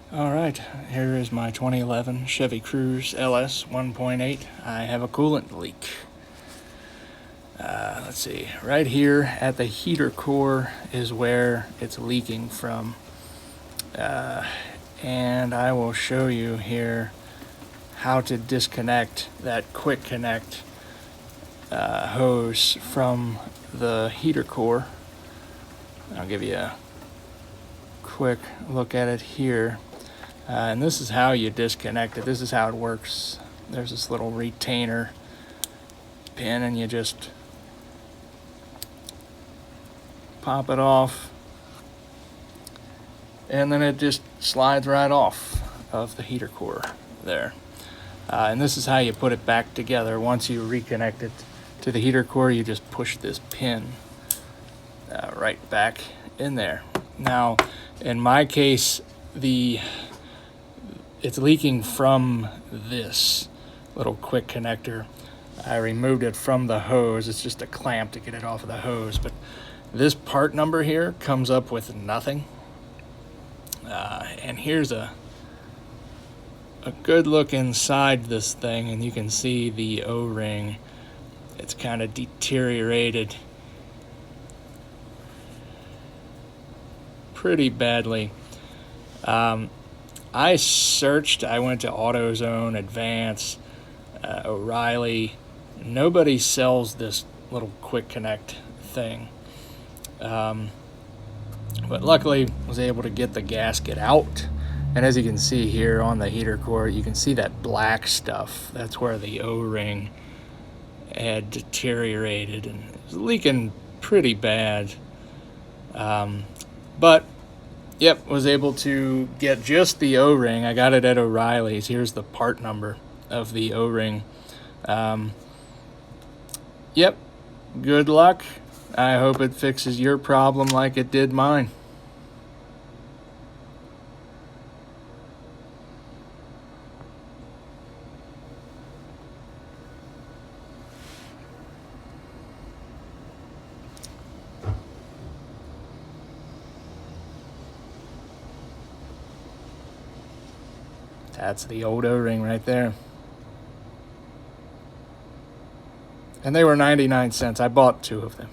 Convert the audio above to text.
All right, here is my 2011 Chevy Cruze LS 1.8. I have a coolant leak. Let's see, right here at the heater core is where it's leaking from. And I will show you here how to disconnect that quick connect hose from the heater core. I'll give you a quick look at it here. And this is how you disconnect it. This is how it works. There's this little retainer pin and you just pop it off and then it just slides right off of the heater core there. And this is how you put it back together. Once you reconnect it to the heater core, you just push this pin right back in there. Now, in my case, it's leaking from this little quick connector. I removed it from the hose. It's just a clamp to get it off of the hose, but this part number here comes up with nothing. And here's a good look inside this thing, and you can see the O-ring. It's kind of deteriorated pretty badly. I searched, I went to AutoZone, Advance, O'Reilly. Nobody sells this little quick connect thing. But luckily was able to get the gasket out. And as you can see here on the heater core, you can see that black stuff. That's where the O-ring had deteriorated and it was leaking pretty bad. But yep, was able to get just the O-ring. I got it at O'Reilly's. Here's the part number of the O-ring. Yep, good luck. I hope it fixes your problem like it did mine. That's the old O-ring right there. And they were 99 cents. I bought 2 of them.